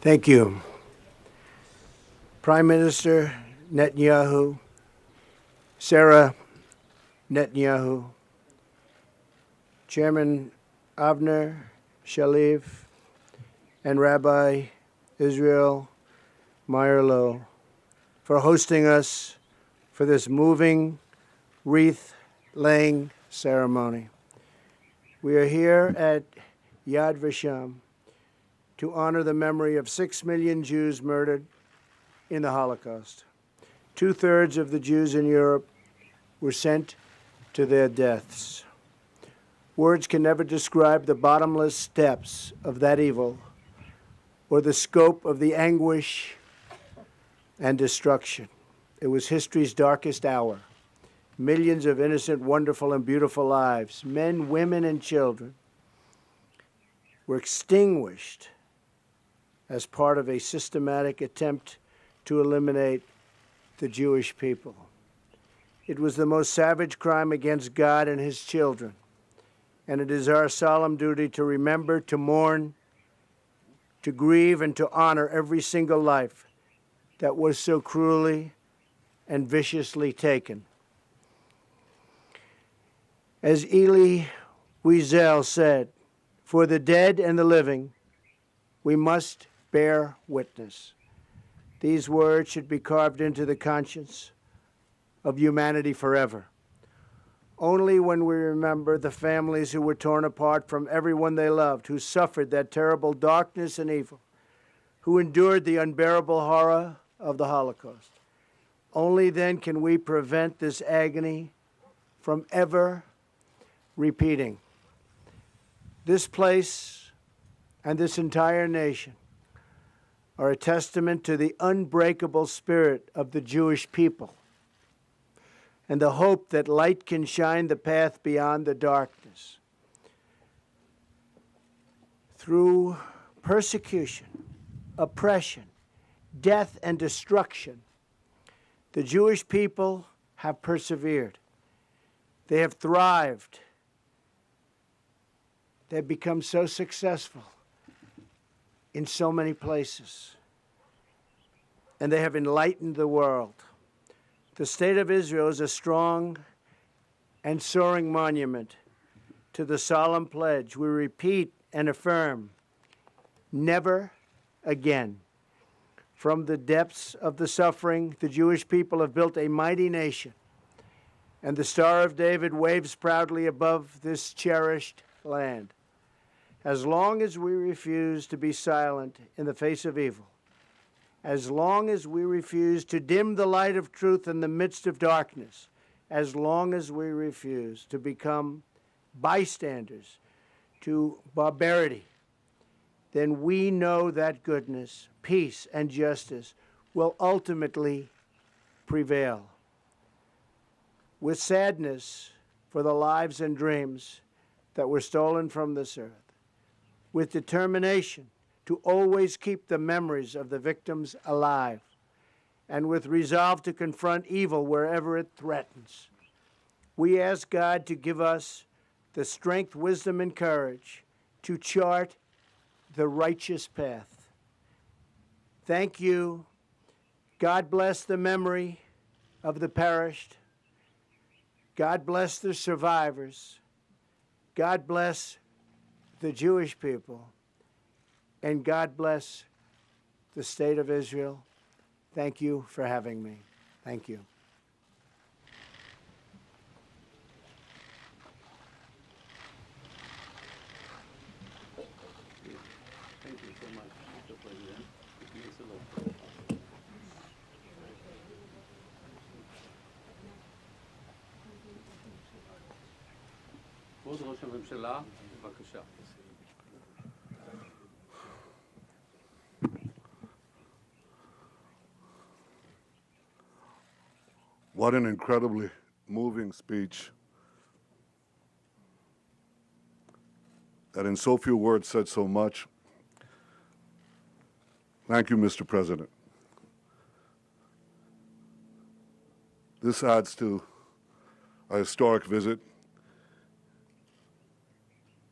Thank you. Prime Minister Netanyahu, Sarah Netanyahu, Chairman Avner Shalev, and Rabbi Israel Meyerlo for hosting us for this moving wreath-laying ceremony. We are here at Yad Vashem to honor the memory of 6 million Jews murdered in the Holocaust. 2/3 of the Jews in Europe were sent to their deaths. Words can never describe the bottomless depths of that evil or the scope of the anguish and destruction. It was history's darkest hour. Millions of innocent, wonderful, and beautiful lives, men, women, and children, were extinguished as part of a systematic attempt to eliminate the Jewish people. It was the most savage crime against God and his children, and it is our solemn duty to remember, to mourn, to grieve, and to honor every single life that was so cruelly and viciously taken. As Elie Wiesel said, for the dead and the living, we must bear witness. These words should be carved into the conscience of humanity forever. Only when we remember the families who were torn apart from everyone they loved, who suffered that terrible darkness and evil, who endured the unbearable horror of the Holocaust, only then can we prevent this agony from ever repeating. This place and this entire nation are a testament to the unbreakable spirit of the Jewish people and the hope that light can shine the path beyond the darkness. Through persecution, oppression, death, and destruction, the Jewish people have persevered. They have thrived. They've become so successful in so many places, and they have enlightened the world. The State of Israel is a strong and soaring monument to the solemn pledge we repeat and affirm, never again. From the depths of the suffering, the Jewish people have built a mighty nation, and the Star of David waves proudly above this cherished land. As long as we refuse to be silent in the face of evil, as long as we refuse to dim the light of truth in the midst of darkness, as long as we refuse to become bystanders to barbarity, then we know that goodness, peace, and justice will ultimately prevail. With sadness for the lives and dreams that were stolen from this earth, with determination to always keep the memories of the victims alive, and with resolve to confront evil wherever it threatens, we ask God to give us the strength, wisdom, and courage to chart the righteous path. Thank you. God bless the memory of the perished. God bless the survivors. God bless the Jewish people. And God bless the State of Israel. Thank you for having me. Thank you. Thank you so much, Mr. President. Thanks a lot. כבוד ראש הממשלה, בבקשה. What an incredibly moving speech that in so few words said so much. Thank you, Mr. President. This adds to a historic visit.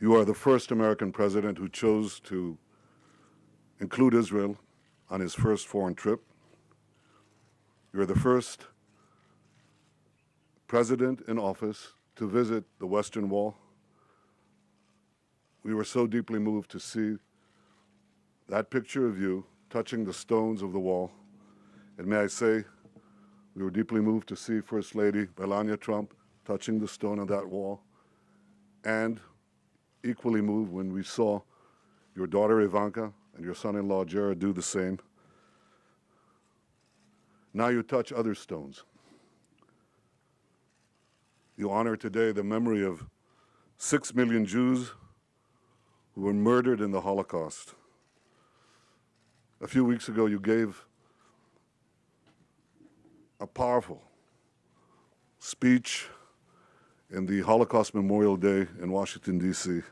You are the first American president who chose to include Israel on his first foreign trip. You're the first president in office to visit the Western Wall. We were so deeply moved to see that picture of you touching the stones of the wall. And may I say, we were deeply moved to see First Lady Melania Trump touching the stone on that wall, and equally moved when we saw your daughter Ivanka and your son-in-law Jared do the same. Now you touch other stones. You honor today the memory of 6 million Jews who were murdered in the Holocaust. A few weeks ago, you gave a powerful speech in the Holocaust Memorial Day in Washington, D.C.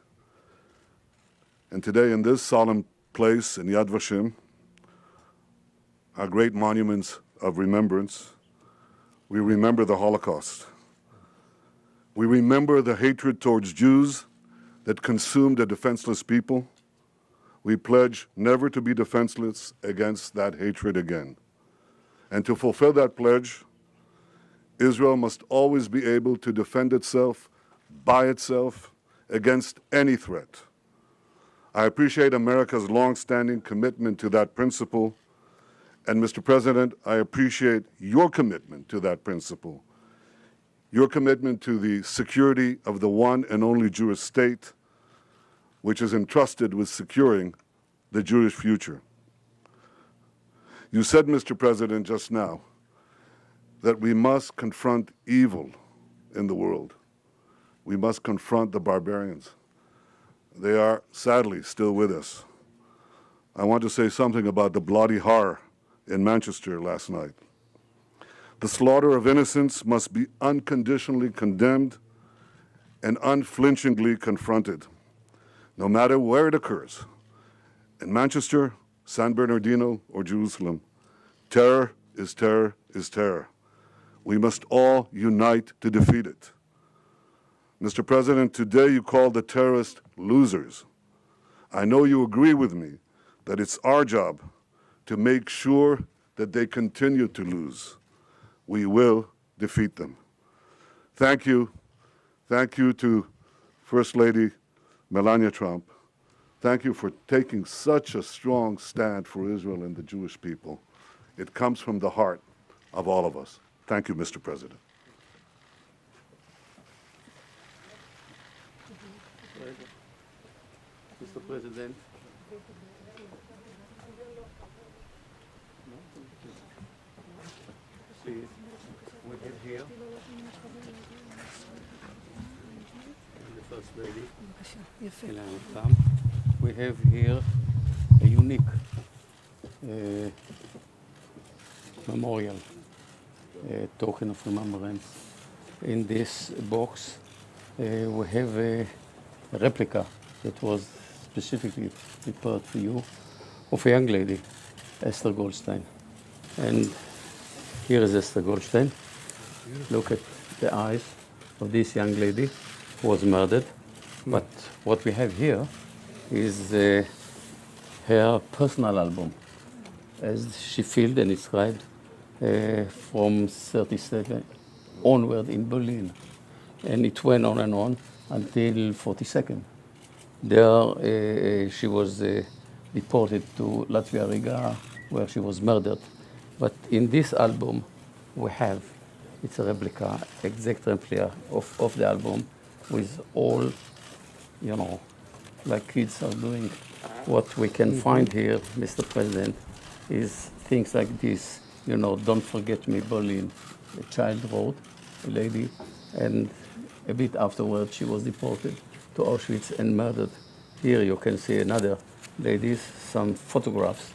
And today, in this solemn place in Yad Vashem, our great monuments of remembrance, we remember the Holocaust. We remember the hatred towards Jews that consumed a defenseless people. We pledge never to be defenseless against that hatred again. And to fulfill that pledge, Israel must always be able to defend itself by itself against any threat. I appreciate America's long-standing commitment to that principle. And Mr. President, I appreciate your commitment to that principle. Your commitment to the security of the one and only Jewish state, which is entrusted with securing the Jewish future. You said, Mr. President, just now, that we must confront evil in the world. We must confront the barbarians. They are, sadly, still with us. I want to say something about the bloody horror in Manchester last night. The slaughter of innocents must be unconditionally condemned and unflinchingly confronted, no matter where it occurs, in Manchester, San Bernardino, or Jerusalem. Terror is terror is terror. We must all unite to defeat it. Mr. President, today you called the terrorists losers. I know you agree with me that it's our job to make sure that they continue to lose. We will defeat them. Thank you. Thank you to First Lady Melania Trump. Thank you for taking such a strong stand for Israel and the Jewish people. It comes from the heart of all of us. Thank you, Mr. President. Mr. President. Please, we have here the First Lady. We have here a unique memorial, token of remembrance. In this box, we have a replica that was specifically prepared for you of a young lady, Esther Goldstein. And here is Esther Goldstein. Look at the eyes of this young lady who was murdered. But what we have here is her personal album, as she filled and described from 37 onward in Berlin. And it went on and on until 42nd. There she was deported to Latvia Riga, where she was murdered. But in this album we have, it's a replica, exact replica of the album with all, you know, like kids are doing. What we can find here, Mr. President, is things like this. You know, don't forget me, Berlin. A child wrote, a lady, and a bit afterwards she was deported to Auschwitz and murdered. Here you can see another lady, some photographs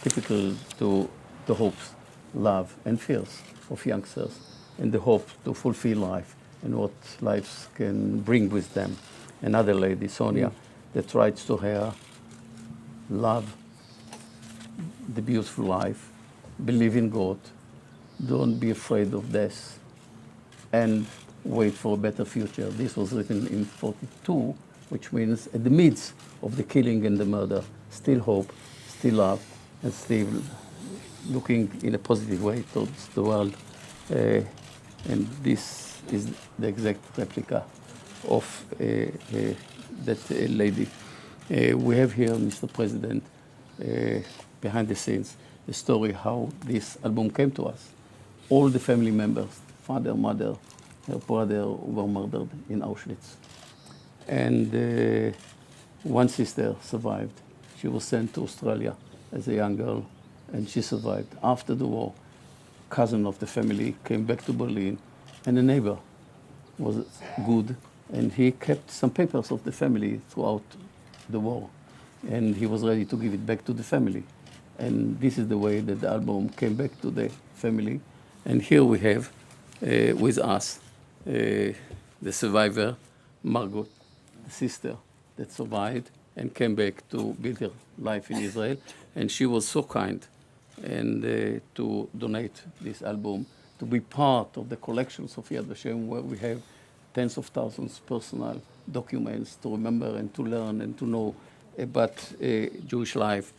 typical to the hopes, love, and fears of youngsters, and the hope to fulfill life and what lives can bring with them. Another lady, Sonia, that writes to her, love the beautiful life, believe in God, don't be afraid of death, and wait for a better future. This was written in 42, which means at the midst of the killing and the murder, still hope, still love and still looking in a positive way towards the world. And this is the exact replica of that lady. We have here, Mr. President, behind the scenes, the story how this album came to us. All the family members, father, mother, her brother, were murdered in Auschwitz. And one sister survived. She was sent to Australia as a young girl, and she survived. After the war, cousin of the family came back to Berlin, and a neighbor was good, and he kept some papers of the family throughout the war, and he was ready to give it back to the family. And this is the way that the album came back to the family. And here we have with us the survivor, Margot, the sister that survived and came back to build her life in Israel. And she was so kind and to donate this album to be part of the collections of Yad Vashem, where we have tens of thousands of personal documents to remember and to learn and to know about Jewish life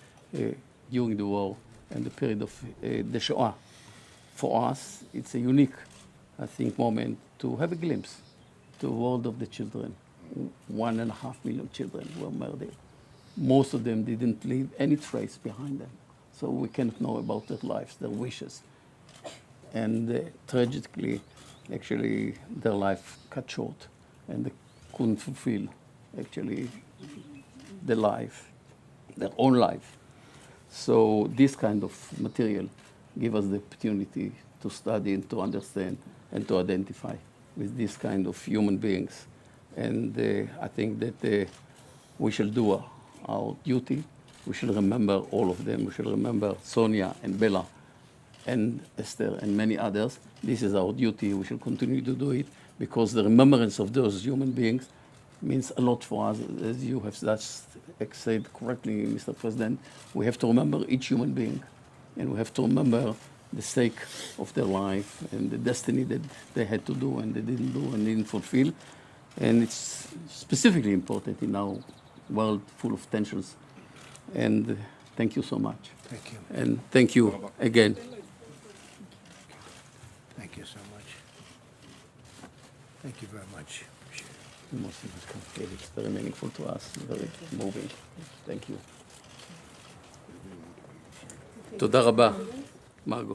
during the war and the period of the Shoah. For us, it's a unique, I think, moment to have a glimpse to the world of the children. 1.5 million children were murdered. Most of them didn't leave any trace behind them. So we cannot know about their lives, their wishes. And tragically, actually, their life cut short, and they couldn't fulfill, actually, their life, their own life. So this kind of material gives us the opportunity to study and to understand and to identify with this kind of human beings. And I think that we shall do our duty. We shall remember all of them. We shall remember Sonia and Bella and Esther and many others. This is our duty. We shall continue to do it because the remembrance of those human beings means a lot for us. As you have just said correctly, Mr. President, we have to remember each human being, and we have to remember the sake of their life and the destiny that they had to do and they didn't do and didn't fulfill. And it's specifically important in our world full of tensions. And thank you so much. Thank you. And thank you again. Thank you so much. Thank you very much. Appreciate it. The most complicated. It's very meaningful to us, very moving. Thank you. תודה רבה, מרגו.